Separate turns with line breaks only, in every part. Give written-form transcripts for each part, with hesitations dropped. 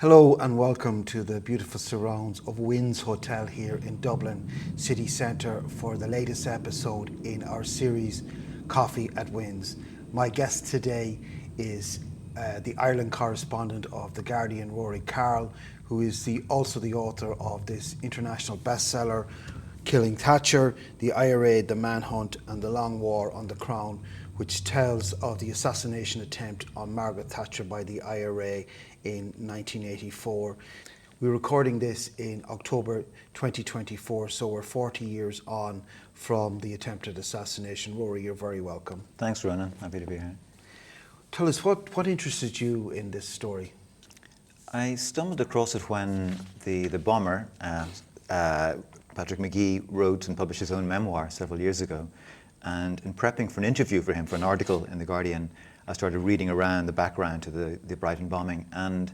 Hello and welcome to the beautiful surrounds of Wynnshotel here in Dublin city centre for the latest episode in our series Coffee at Wynns. My guest today is the Ireland correspondent of The Guardian, Rory Carroll, who is also the author of this international bestseller, Killing Thatcher, the IRA, the Manhunt and the Long War on the Crown, which tells of the assassination attempt on Margaret Thatcher by the IRA in 1984. We're recording this in October 2024, so we're 40 years on from the attempted assassination. Rory, you're very welcome.
Thanks, Ronan. Happy to be here.
Tell us, what interested you in this story?
I stumbled across it when the bomber, Patrick McGee, wrote and published his own memoir several years ago. And in prepping for an interview for him, for an article in The Guardian, I started reading around the background to the Brighton bombing, and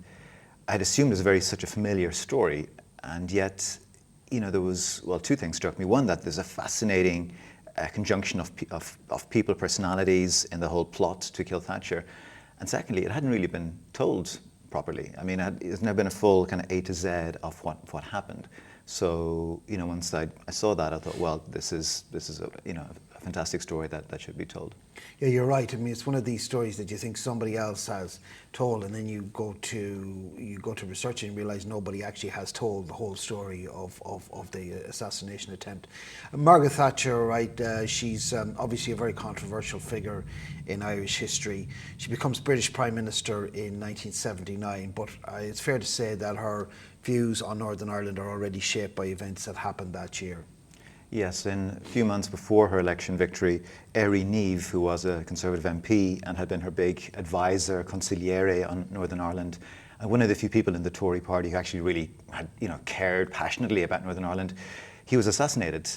I'd assumed it was such a familiar story, and yet, there was, two things struck me. One, that there's a fascinating conjunction of people, personalities in the whole plot to kill Thatcher, and secondly, it hadn't really been told properly. I mean, there's never been a full kind of A to Z of what happened. So, once I saw that, I thought, well, this is a fantastic story that should be told.
Yeah, you're right. I mean, it's one of these stories that you think somebody else has told, and then you go to research it and realize nobody actually has told the whole story of the assassination attempt. Margaret Thatcher, right? She's obviously a very controversial figure in Irish history. She becomes British Prime Minister in 1979, but it's fair to say that her views on Northern Ireland are already shaped by events that happened that year.
Yes, in a few months before her election victory, Ery Neve, who was a Conservative MP and had been her big advisor, consigliere on Northern Ireland, and one of the few people in the Tory party who actually really had, cared passionately about Northern Ireland, he was assassinated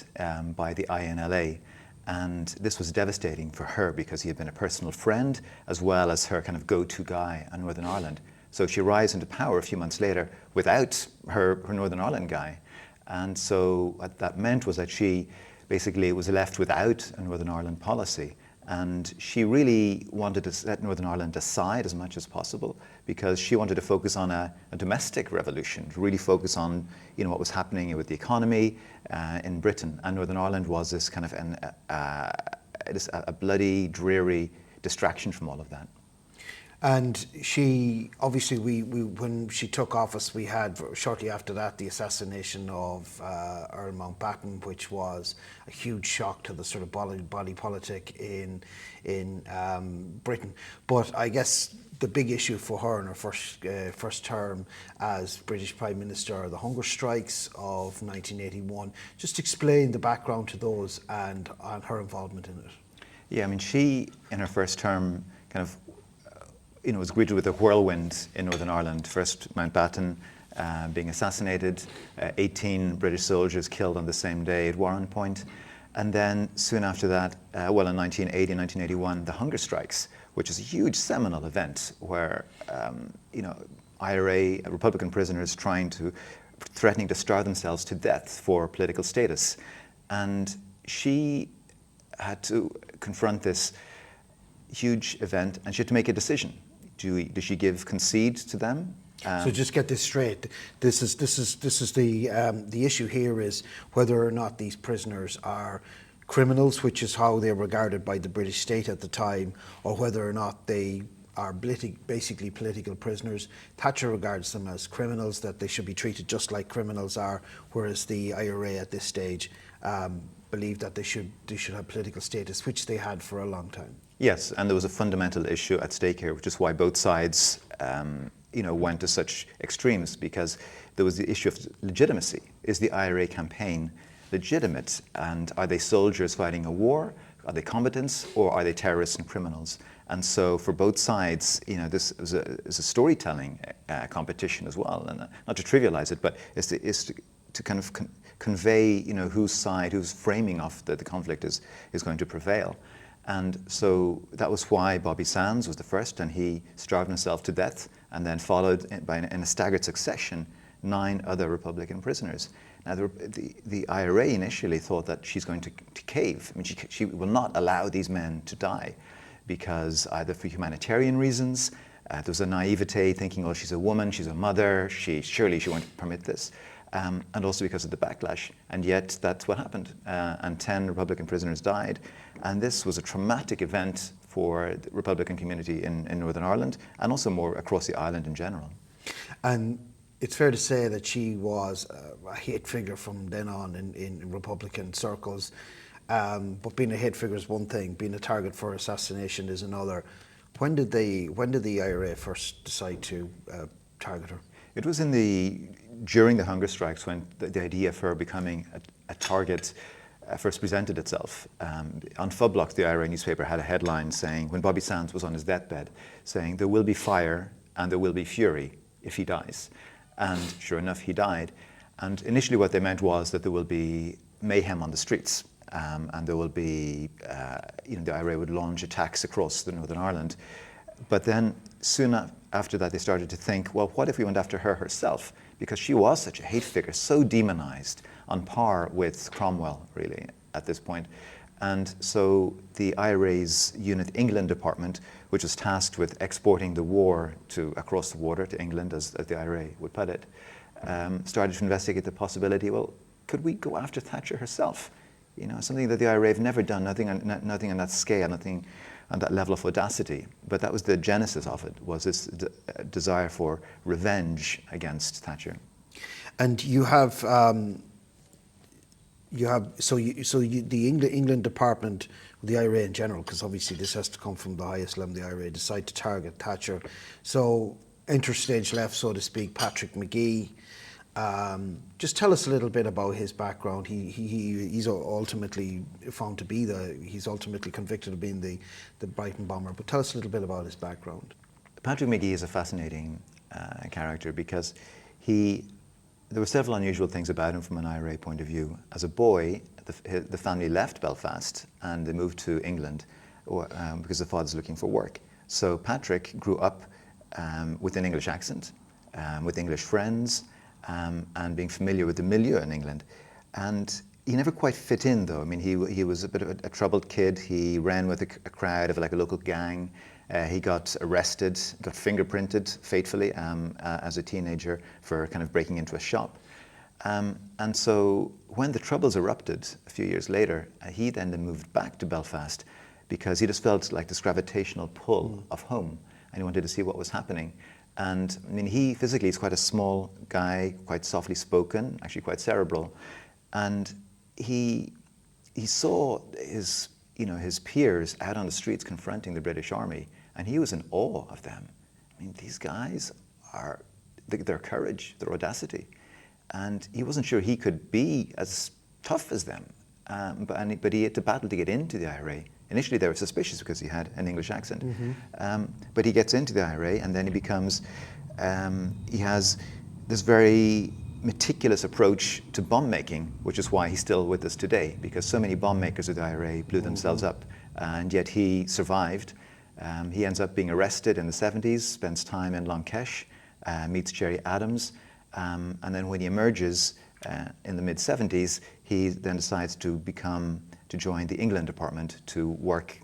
by the INLA. And this was devastating for her because he had been a personal friend as well as her kind of go-to guy on Northern Ireland. So she arrives into power a few months later without her Northern Ireland guy. And so what that meant was that she basically was left without a Northern Ireland policy. And she really wanted to set Northern Ireland aside as much as possible because she wanted to focus on a domestic revolution, to really focus on what was happening with the economy in Britain. And Northern Ireland was this kind of a bloody, dreary distraction from all of that.
And she, obviously, we when she took office, we had shortly after that the assassination of Earl Mountbatten, which was a huge shock to the sort of body politic in Britain. But I guess the big issue for her in her first term as British Prime Minister are the hunger strikes of 1981. Just explain the background to those and her involvement in it.
Yeah, I mean, she, in her first term, kind of was greeted with a whirlwind in Northern Ireland. First, Mountbatten being assassinated, 18 British soldiers killed on the same day at Warren Point. And then soon after that, in 1980 and 1981, the hunger strikes, which is a huge seminal event where, IRA, Republican prisoners threatening to starve themselves to death for political status. And she had to confront this huge event and she had to make a decision. Does she concede to them?
So just get this straight. This is the issue here is whether or not these prisoners are criminals, which is how they're regarded by the British state at the time, or whether or not they are basically political prisoners. Thatcher regards them as criminals, that they should be treated just like criminals are, whereas the IRA at this stage believe that they should have political status, which they had for a long time.
Yes, and there was a fundamental issue at stake here, which is why both sides, went to such extremes, because there was the issue of legitimacy. Is the IRA campaign legitimate? And are they soldiers fighting a war? Are they combatants? Or are they terrorists and criminals? And so for both sides, this is a storytelling competition as well. And not to trivialize it, but is to kind of convey, whose side, whose framing of the conflict is going to prevail. And so that was why Bobby Sands was the first, and he starved himself to death, and then followed in a staggered succession 9 other Republican prisoners. Now, the IRA initially thought that she's going to cave. I mean, she will not allow these men to die because either for humanitarian reasons, There was a naivete thinking, oh, she's a woman, she's a mother, surely she won't permit this. And also because of the backlash. And yet that's what happened. And 10 Republican prisoners died. And this was a traumatic event for the Republican community in Northern Ireland, and also more across the island in general.
And it's fair to say that she was a hit figure from then on in Republican circles. But being a hit figure is one thing, being a target for assassination is another. When did the IRA first decide to target her?
It was during the hunger strikes when the idea of her becoming a target first presented itself. On Fublock, the IRA newspaper had a headline saying, when Bobby Sands was on his deathbed, saying, there will be fire and there will be fury if he dies. And sure enough, he died. And initially what they meant was that there will be mayhem on the streets. And there will be, the IRA would launch attacks across the Northern Ireland. But then soon after that, they started to think, well, what if we went after her herself? Because she was such a hate figure, so demonized, on par with Cromwell, really, at this point. And so the IRA's Unit England department, which was tasked with exporting the war across the water to England, as the IRA would put it, started to investigate the possibility, well, could we go after Thatcher herself? Something that the IRA have never done, nothing on that scale, nothing on that level of audacity. But that was the genesis of it, was this desire for revenge against Thatcher.
And the England department, the IRA in general, because obviously this has to come from the highest level, the IRA decide to target Thatcher. So interstage left, so to speak, Patrick McGee. Just tell us a little bit about his background. He's ultimately found to be he's ultimately convicted of being the Brighton bomber. But tell us a little bit about his background.
Patrick McGee is a fascinating character because there were several unusual things about him from an IRA point of view. As a boy, the family left Belfast and they moved to England because the father's looking for work. So Patrick grew up with an English accent, with English friends, and being familiar with the milieu in England. And he never quite fit in, though. I mean, he was a bit of a troubled kid. He ran with a crowd of like a local gang. He got arrested, got fingerprinted fatefully as a teenager for kind of breaking into a shop. And so when the Troubles erupted a few years later, he then moved back to Belfast because he just felt like this gravitational pull of home, and he wanted to see what was happening. And I mean, he physically is quite a small guy, quite softly spoken, actually quite cerebral. And he saw his peers out on the streets confronting the British Army, and he was in awe of them. I mean, these guys their courage, their audacity. And he wasn't sure he could be as tough as them. But he had to battle to get into the IRA. Initially, they were suspicious because he had an English accent. Mm-hmm. But he gets into the IRA, and then he has this very meticulous approach to bomb making, which is why he's still with us today, because so many bomb makers of the IRA blew themselves up, and yet he survived. He ends up being arrested in the 70s, spends time in Lankesh, meets Jerry Adams, and then when he emerges in the mid-70s, he then decides to join the England department to work,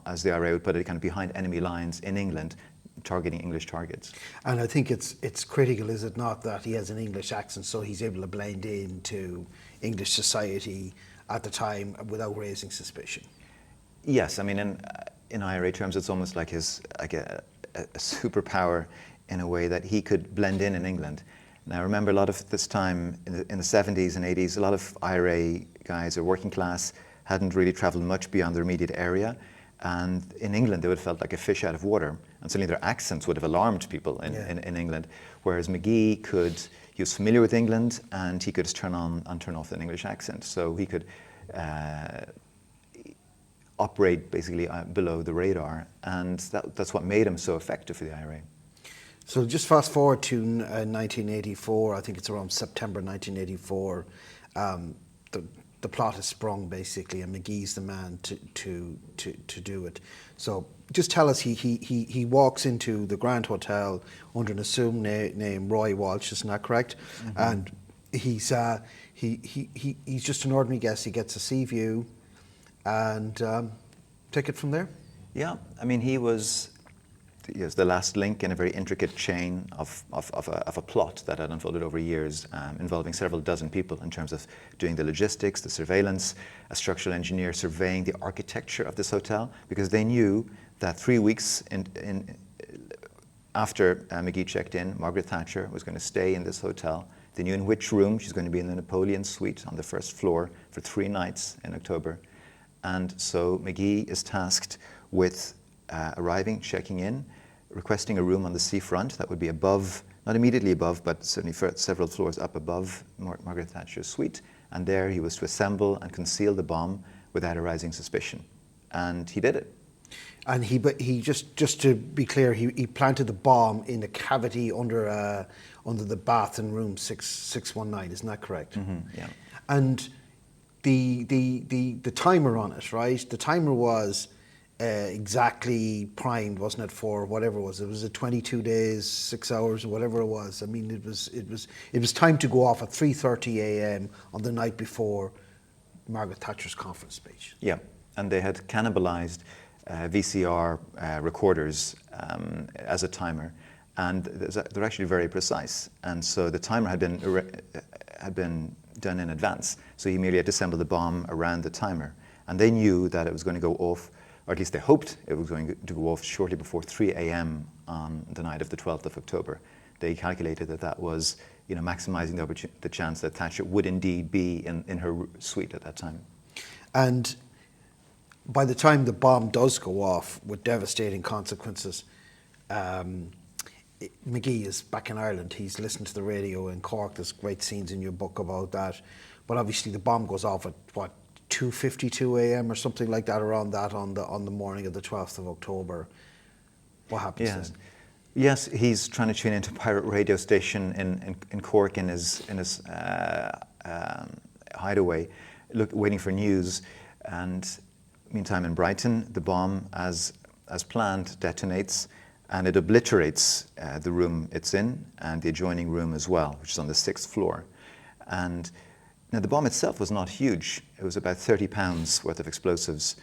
as the IRA would put it, kind of behind enemy lines in England, targeting English targets.
And I think it's critical, is it not, that he has an English accent, so he's able to blend into English society at the time without raising suspicion.
Yes, I mean, in IRA terms, it's almost like a superpower in a way that he could blend in England. Now, remember, a lot of this time in the 70s and 80s, a lot of IRA guys are working class, hadn't really traveled much beyond their immediate area. And in England, they would have felt like a fish out of water. And certainly their accents would have alarmed people in England. Whereas McGee he was familiar with England, and he could just turn on and turn off an English accent. So he could operate basically below the radar. And that's what made him so effective for the IRA.
So just fast forward to 1984, I think it's around September 1984, the plot is sprung basically, and McGee's the man to do it. So just tell us, he walks into the Grand Hotel under an assumed name, Roy Walsh, isn't that correct? Mm-hmm. And he's just an ordinary guest. He gets a sea view, and take it from there.
Yeah, I mean, he was yes, the last link in a very intricate chain of a plot that had unfolded over years, involving several dozen people in terms of doing the logistics, the surveillance, a structural engineer surveying the architecture of this hotel, because they knew that 3 weeks after McGee checked in, Margaret Thatcher was going to stay in this hotel. They knew in which room. She's going to be in the Napoleon suite on the first floor for 3 nights in October. And so McGee is tasked with arriving, checking in, requesting a room on the seafront that would be above, not immediately above, but certainly several floors up above Margaret Thatcher's suite. And there he was to assemble and conceal the bomb without arousing suspicion. And he did it.
And he just to be clear, he planted the bomb in a cavity under the bath in room 619. Isn't that correct?
Mm-hmm, yeah.
And the timer on it, right? The timer was exactly primed, wasn't it, for whatever it was? It was a 22 days, 6 hours, or whatever it was. I mean, it was time to go off at 3:30 a.m. on the night before Margaret Thatcher's conference speech.
Yeah, and they had cannibalized VCR recorders as a timer, and they're actually very precise. And so the timer had been done in advance. So he merely had to assemble the bomb around the timer, and they knew that it was going to go off, or at least they hoped it was going to go off shortly before 3 a.m. on the night of the 12th of October. They calculated that was, maximizing the chance that Thatcher would indeed be in her suite at that time.
And by the time the bomb does go off with devastating consequences, McGee is back in Ireland. He's listened to the radio in Cork. There's great scenes in your book about that. But obviously the bomb goes off at, 2:52 a.m. or something like that, around that on the morning of the 12th of October. What happens then?
Yes, he's trying to tune into a pirate radio station in Cork in his hideaway, waiting for news. And meantime, in Brighton, the bomb, as planned, detonates, and it obliterates the room it's in and the adjoining room as well, which is on the 6th floor. And now the bomb itself was not huge. It was about 30 pounds worth of explosives.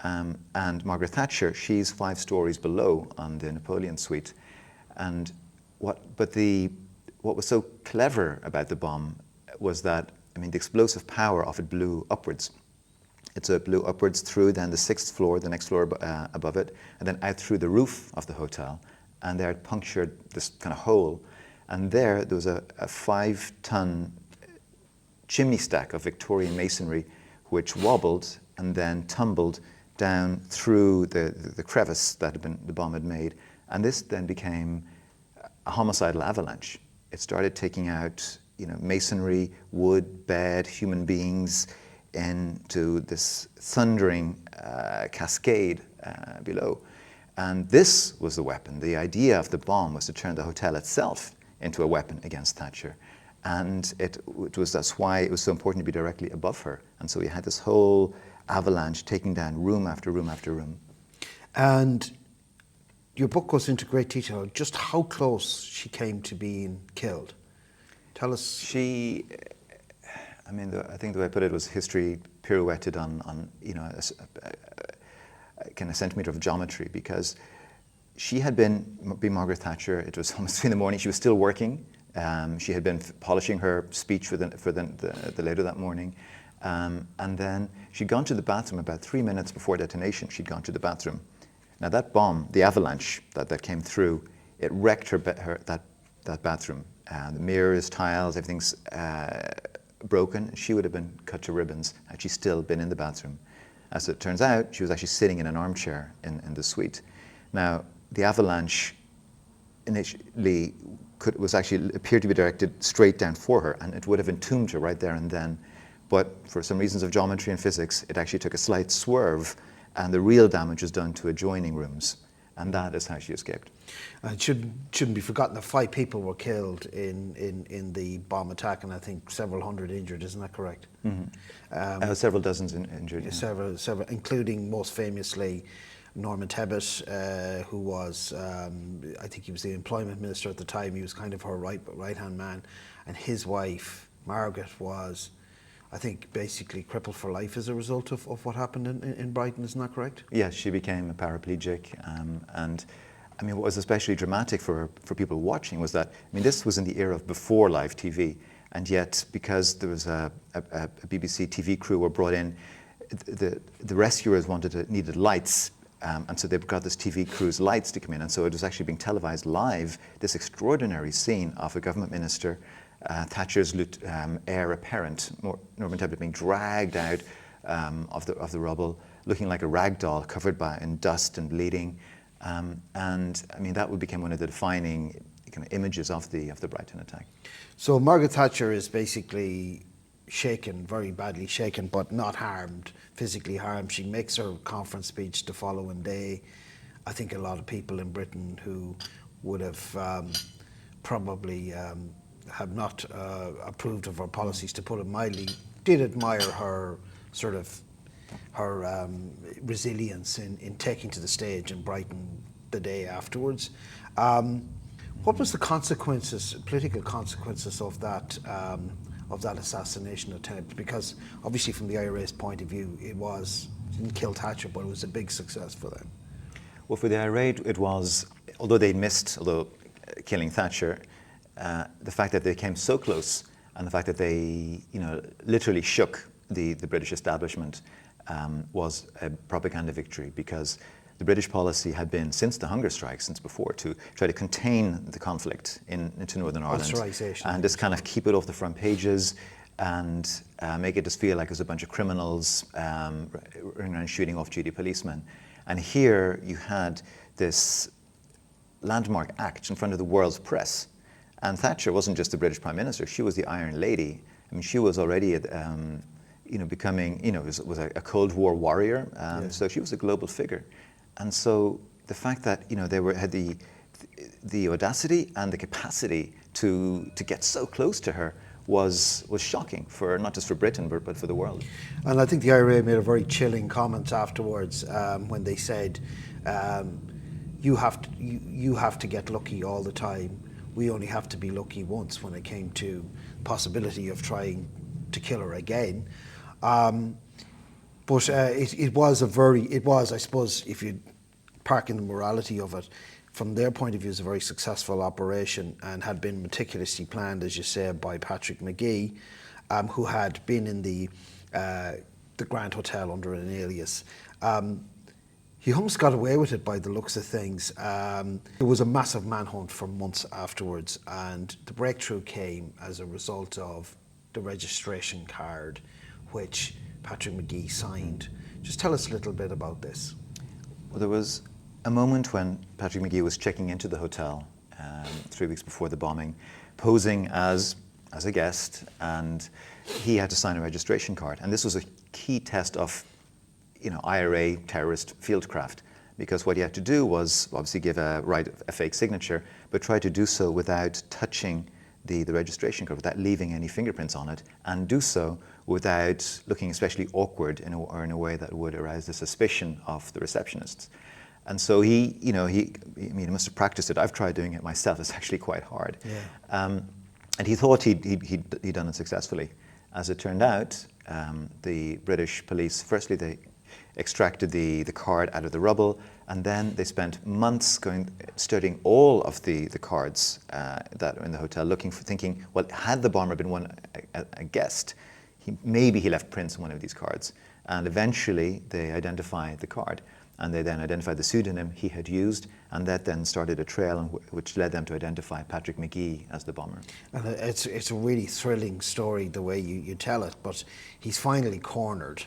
And Margaret Thatcher, she's 5 stories below on the Napoleon suite. And what was so clever about the bomb was that, the explosive power of it blew upwards. It blew upwards through then the 6th floor, the next floor above it, and then out through the roof of the hotel. And there it punctured this kind of hole. And there was a 5-ton chimney stack of Victorian masonry, which wobbled and then tumbled down through the crevice that the bomb had made. And this then became a homicidal avalanche. It started taking out, masonry, wood, bed, human beings into this thundering cascade below. And this was the weapon. The idea of the bomb was to turn the hotel itself into a weapon against Thatcher. And that's why it was so important to be directly above her. And so we had this whole avalanche taking down room after room after room. And
your book goes into great detail just how close she came to being killed. Tell us.
I think the way I put it was history pirouetted on a kind of centimetre of geometry, because she had been Margaret Thatcher. It was almost 3 in the morning. She was still working. She had been polishing her speech for the later that morning. And then she'd gone to the bathroom about 3 minutes before detonation. She'd gone to the bathroom. Now that bomb, the avalanche that came through, it wrecked that bathroom. The mirrors, tiles, everything's broken. She would have been cut to ribbons had she still been in the bathroom. As it turns out, she was actually sitting in an armchair in the suite. Now, the avalanche initially appeared to be directed straight down for her, and it would have entombed her right there and then. But for some reasons of geometry and physics, it actually took a slight swerve, and the real damage was done to adjoining rooms. And that is how she escaped.
It shouldn't be forgotten that 5 people were killed in the bomb attack, and I think several hundred injured. Isn't that correct?
Mm-hmm. Several dozens injured. Yeah.
Several, including most famously Norman Tebbit, who was, I think he was the employment minister at the time. He was kind of her right-hand man, and his wife Margaret was, I think, basically crippled for life as a result of what happened in Brighton. Isn't that correct?
Yes, she became a paraplegic, and I mean, what was especially dramatic for people watching was that, I mean, this was in the era of before live TV, and yet because there was a BBC TV crew were brought in, the rescuers needed lights, and so they got this TV crew's lights to come in, and so it was actually being televised live, this extraordinary scene of a government minister, Thatcher's heir apparent, Norman Tebbit, being dragged out of the rubble, looking like a rag doll, covered in dust and bleeding. And I mean, that would become one of the defining kind of images of the Brighton attack.
So Margaret Thatcher is basically shaken, very badly shaken, but not harmed, physically harmed. She makes her conference speech the following day. I think a lot of people in Britain who would have probably have not approved of her policies, to put it mildly, did admire her sort of resilience in taking to the stage in Brighton the day afterwards. What was the consequences, political consequences of that assassination attempt? Because obviously from the IRA's point of view, it didn't kill Thatcher, but it was a big success for them.
Well, for the IRA, it was, although killing Thatcher, the fact that they came so close, and the fact that they, literally shook the British establishment, was a propaganda victory, because the British policy had been, since the hunger strike, since before, to try to contain the conflict into Northern Ireland and just kind of keep it off the front pages and make it just feel like there's a bunch of criminals running around shooting off-duty policemen. And here you had this landmark act in front of the world's press. And Thatcher wasn't just the British Prime Minister, she was the Iron Lady. I mean, she was already becoming, was a Cold War warrior, so she was a global figure. And so the fact that they had the audacity and the capacity to get so close to her was shocking, for not just for Britain but for the world.
And I think the IRA made a very chilling comment afterwards when they said, you have to get lucky all the time. We only have to be lucky once, when it came to possibility of trying to kill her again. But it was, I suppose, if you park in the morality of it, from their point of view, it was a very successful operation and had been meticulously planned, as you say, by Patrick McGee, who had been in the Grand Hotel under an alias. He almost got away with it by the looks of things. There was a massive manhunt for months afterwards, and the breakthrough came as a result of the registration card, which Patrick McGee signed. Just tell us a little bit about this.
Well, there was a moment when Patrick McGee was checking into the hotel 3 weeks before the bombing, posing as a guest, and he had to sign a registration card. And this was a key test of IRA terrorist fieldcraft, because what he had to do was obviously write a fake signature, but try to do so without touching the registration card, without leaving any fingerprints on it, and do so without looking especially awkward in a way that would arouse the suspicion of the receptionists. And so he must have practiced it. I've tried doing it myself. It's actually quite hard. Yeah. And he thought he'd done it successfully. As it turned out, the British police, firstly, they extracted the card out of the rubble, and then they spent months studying all of the cards that were in the hotel, thinking, well, had the bomber been a guest, maybe he left prints on one of these cards. And eventually they identified the card, and they then identified the pseudonym he had used, and that then started a trail which led them to identify Patrick McGee as the bomber. And
it's a really thrilling story the way you tell it, but he's finally cornered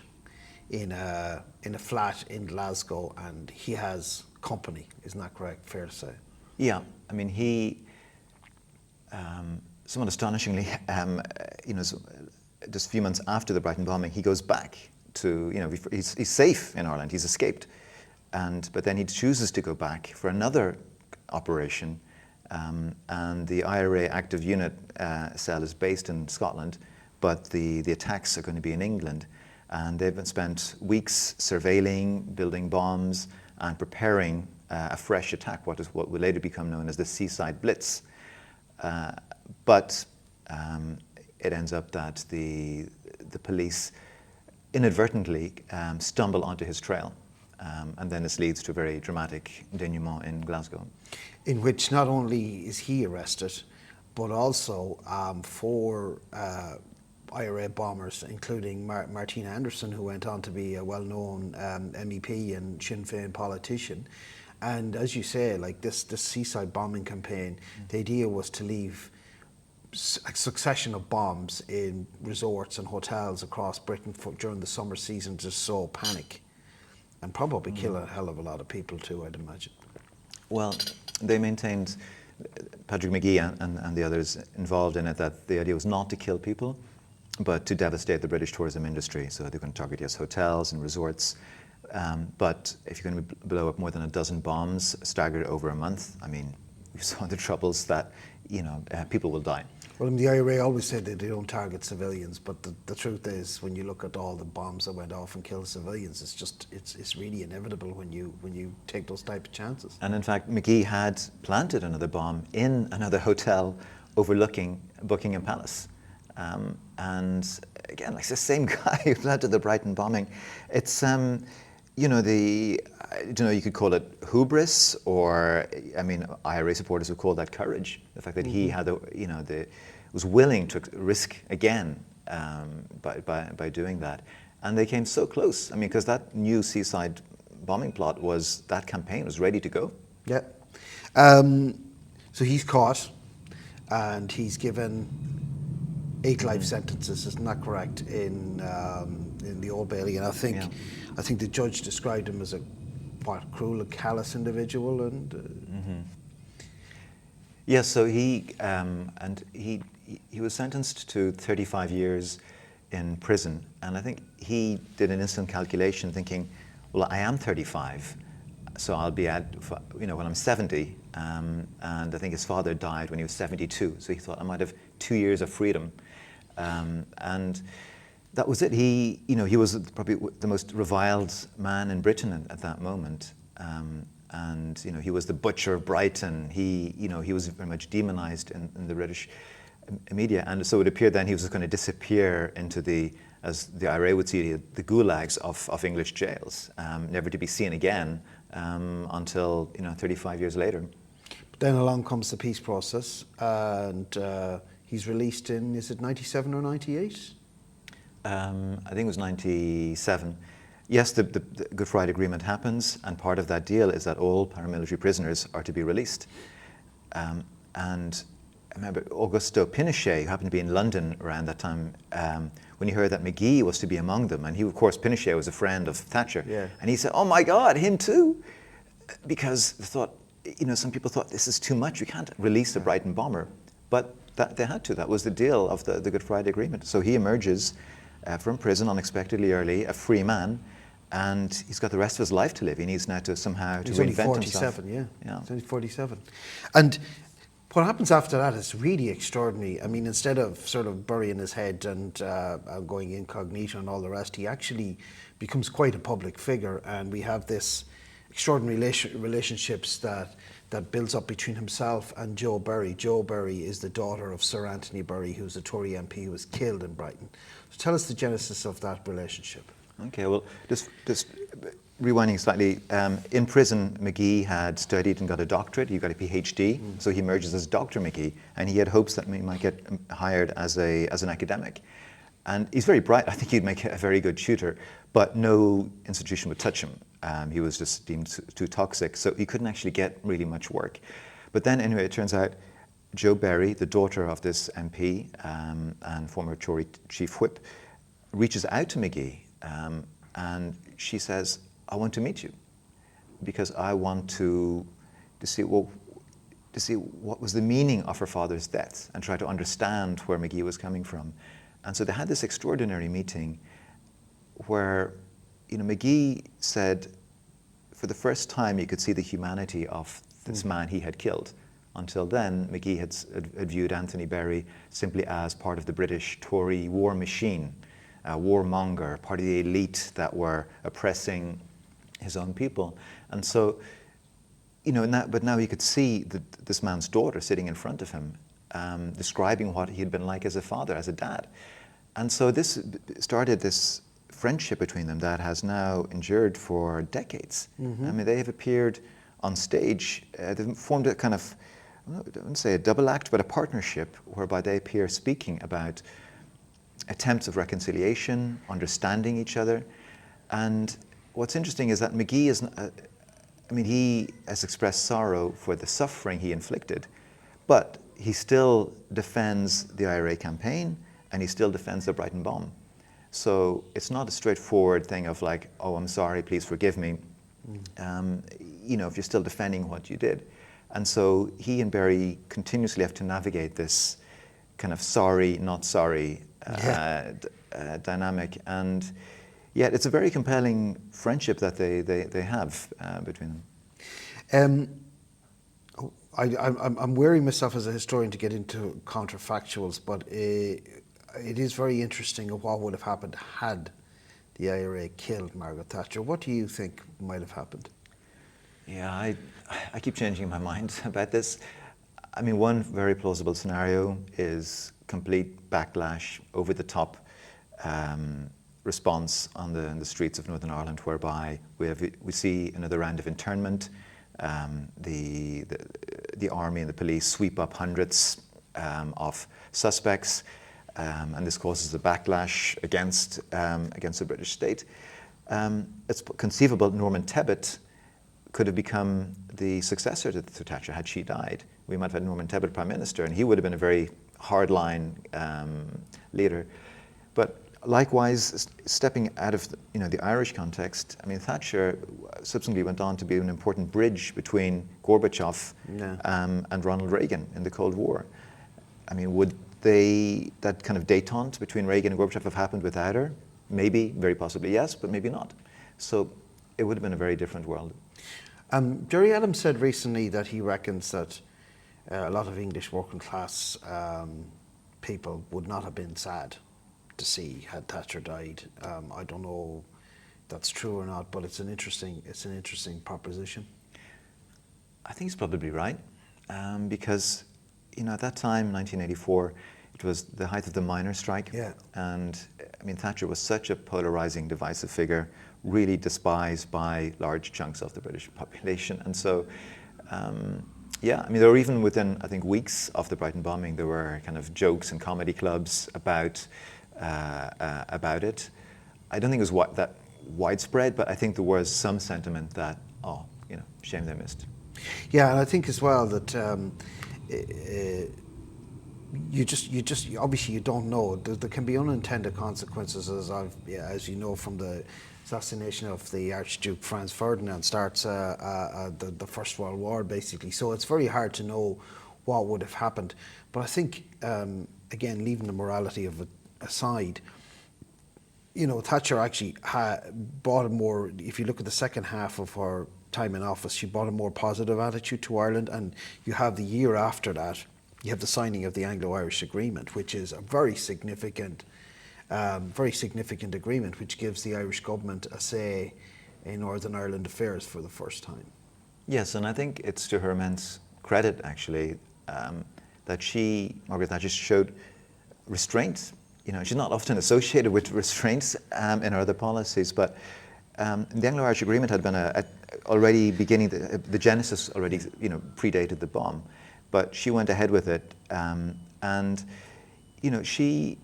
in a flat in Glasgow, and he has company. Isn't that correct? Fair to say?
Yeah, I mean, he somewhat astonishingly, just a few months after the Brighton bombing, he goes back to, he's safe in Ireland. He's escaped, but then he chooses to go back for another operation, and the IRA active unit cell is based in Scotland, but the attacks are going to be in England. And they've spent weeks surveilling, building bombs, and preparing a fresh attack, what will later become known as the seaside Blitz. But it ends up that the police inadvertently stumble onto his trail, And then this leads to a very dramatic denouement in Glasgow.
In which not only is he arrested, but also four IRA bombers, including Martina Anderson, who went on to be a well-known MEP and Sinn Féin politician. And as you say, like this seaside bombing campaign, the idea was to leave a succession of bombs in resorts and hotels across Britain during the summer season to sow panic, and probably kill a hell of a lot of people too, I'd imagine.
Well, they maintained, Patrick McGee and the others involved in it, that the idea was not to kill people, but to devastate the British tourism industry. So they're going to target, yes, hotels and resorts. But if you're going to blow up more than a dozen bombs staggered over a month, I mean, we saw the troubles that, people will die.
Well, the IRA always said that they don't target civilians, but the truth is, when you look at all the bombs that went off and killed civilians, it's really inevitable when you take those type of chances.
And in fact, McGee had planted another bomb in another hotel overlooking Buckingham Palace. And again, like the same guy who planted the Brighton bombing. It's you could call it hubris, or I mean, IRA supporters would call that courage. The fact that he had, was willing to risk again by doing that, and they came so close. I mean, because that new seaside bombing plot that campaign was ready to go.
Yeah. So he's caught, and he's given 8 life sentences. Isn't that correct? In the Old Bailey, and I think the judge described him as a cruel and callous individual, and.
Yes, so he was sentenced to 35 years in prison, and I think he did an instant calculation, thinking, well, I am 35, so I'll be when I'm 70, and I think his father died when he was 72, so he thought I might have 2 years of freedom, and that was it. He was probably the most reviled man in Britain at that moment. And he was the butcher of Brighton. He was very much demonized in the British media, and so it appeared then he was going to disappear into as the IRA would see it, the gulags of English jails, never to be seen again until 35 years later.
But then along comes the peace process, and he's released in, is it 97 or 98?
I think it was 97. Yes, the Good Friday Agreement happens, and part of that deal is that all paramilitary prisoners are to be released. And I remember Augusto Pinochet, who happened to be in London around that time, when he heard that McGee was to be among them, and he, of course, Pinochet was a friend of Thatcher, and he said, "Oh my God, him too," because they thought, some people thought this is too much. We can't release the Brighton bomber, but they had to. That was the deal of the Good Friday Agreement. So he emerges from prison unexpectedly early, a free man. And he's got the rest of his life to live. He needs now to somehow to reinvent himself.
He's only 47, yeah. He's only 47. And what happens after that is really extraordinary. I mean, instead of sort of burying his head and going incognito and all the rest, he actually becomes quite a public figure. And we have this extraordinary relationships that builds up between himself and Jo Berry. Jo Berry is the daughter of Sir Anthony Berry, who's a Tory MP who was killed in Brighton. So tell us the genesis of that relationship.
Okay, well, just rewinding slightly, in prison, McGee had studied and got a doctorate. He got a PhD, so he emerges as Dr. McGee, and he had hopes that he might get hired as an academic. And he's very bright. I think he'd make a very good tutor, but no institution would touch him. He was just deemed too toxic, so he couldn't actually get really much work. But then, anyway, it turns out Jo Berry, the daughter of this MP and former Tory chief whip, reaches out to McGee. And she says, "I want to meet you because I want to see what was the meaning of her father's death and try to understand where McGee was coming from." And so they had this extraordinary meeting where, McGee said, for the first time, you could see the humanity of this man he had killed. Until then, McGee had viewed Anthony Berry simply as part of the British Tory war machine. A warmonger, part of the elite that were oppressing his own people. And so, but now he could see this man's daughter sitting in front of him, describing what he had been like as a father, as a dad. And so this started this friendship between them that has now endured for decades. I mean, they have appeared on stage. They've formed a kind of, I wouldn't say a double act, but a partnership whereby they appear speaking about attempts of reconciliation, understanding each other. And what's interesting is that McGee is, he has expressed sorrow for the suffering he inflicted, but he still defends the IRA campaign and he still defends the Brighton bomb. So it's not a straightforward thing of like, oh, I'm sorry, please forgive me. If you're still defending what you did. And so he and Barry continuously have to navigate this kind of sorry, not sorry dynamic. And yet it's a very compelling friendship that they have between them.
I'm wearing myself as a historian to get into counterfactuals, but it is very interesting of what would have happened had the IRA killed Margaret Thatcher. What do you think might have happened?
Yeah, I keep changing my mind about this. I mean, one very plausible scenario is complete backlash, over the top response on the streets of Northern Ireland, whereby we see another round of internment. The army and the police sweep up hundreds of suspects, and this causes a backlash against the British state. It's conceivable Norman Tebbit could have become the successor to Thatcher had she died. We might have had Norman Tebbit Prime Minister, and he would have been a very hardline leader. But likewise, stepping out of the Irish context, I mean, Thatcher subsequently went on to be an important bridge between Gorbachev and Ronald Reagan in the Cold War. I mean, would that kind of détente between Reagan and Gorbachev have happened without her? Maybe, very possibly yes, but maybe not. So it would have been a very different world.
Gerry Adams said recently that he reckons that a lot of English working class people would not have been sad to see had Thatcher died. I don't know if that's true or not, but it's an interesting proposition.
I think he's probably right, because at that time, 1984, it was the height of the miners' strike, and I mean Thatcher was such a polarizing, divisive figure, really despised by large chunks of the British population, and so. I mean, there were even within, I think, weeks of the Brighton bombing, there were kind of jokes and comedy clubs about it. I don't think it was that widespread, but I think there was some sentiment that, shame they missed.
Yeah, and I think as well that you just obviously you don't know. There can be unintended consequences, as you know from the assassination of the Archduke Franz Ferdinand starts the First World War, basically. So it's very hard to know what would have happened. But I think, again, leaving the morality of it aside, Thatcher actually brought a more, if you look at the second half of her time in office, she brought a more positive attitude to Ireland. And you have the year after that, you have the signing of the Anglo-Irish Agreement, which is a very significant agreement, which gives the Irish government a say in Northern Ireland affairs for the first time.
Yes, and I think it's to her immense credit, actually, that Margaret Thatcher, showed restraint. She's not often associated with restraints in her other policies, but the Anglo-Irish Agreement had been already beginning, the genesis already predated the bomb, but she went ahead with it, and she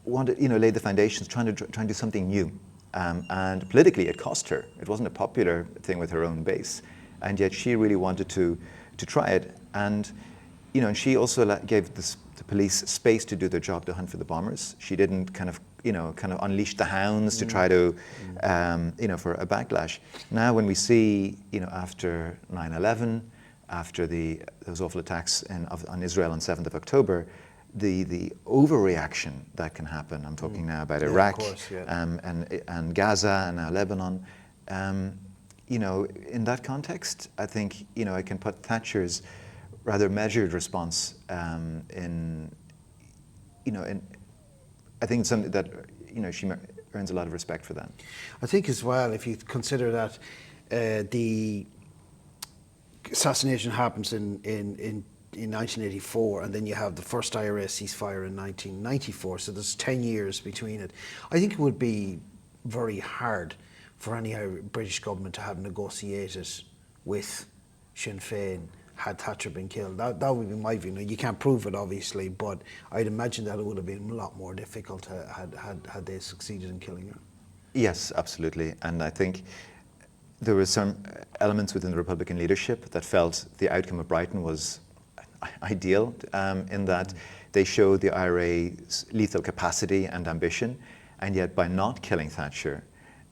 wanted, laid the foundations, trying to do something new. And politically, it cost her. It wasn't a popular thing with her own base, and yet she really wanted to try it. And and she also gave the police space to do their job, to hunt for the bombers. She didn't kind of unleash the hounds to try to for a backlash. Now, when we see after 9/11, after those awful attacks on Israel on 7th of October. The overreaction that can happen. I'm talking now about Iraq, and Gaza, and now Lebanon. In that context, I think I can put Thatcher's rather measured response in I think it's something that she earns a lot of respect for that.
I think as well, if you consider that the assassination happens in in 1984, and then you have the first IRA ceasefire in 1994. So there's 10 years between it. I think it would be very hard for any British government to have negotiated with Sinn Féin had Thatcher been killed. That would be my view. Now, you can't prove it, obviously, but I'd imagine that it would have been a lot more difficult had they succeeded in killing her. Yes,
absolutely. And I think there were some elements within the Republican leadership that felt the outcome of Brighton was ideal, in that they showed the IRA's lethal capacity and ambition, and yet by not killing Thatcher,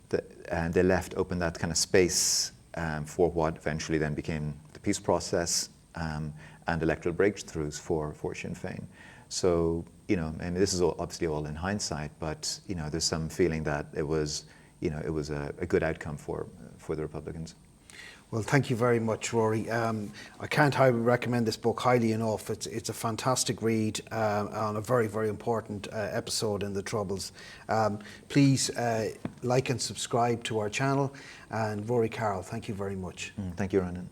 they left open that kind of space for what eventually then became the peace process and electoral breakthroughs for Sinn Féin. So, and this is obviously all in hindsight, but there's some feeling that it was a good outcome for the Republicans.
Well, thank you very much, Rory. I can't highly recommend this book highly enough. It's a fantastic read on a very, very important episode in the Troubles. Please like and subscribe to our channel. And Rory Carroll, thank you very much.
Thank you, Ronan.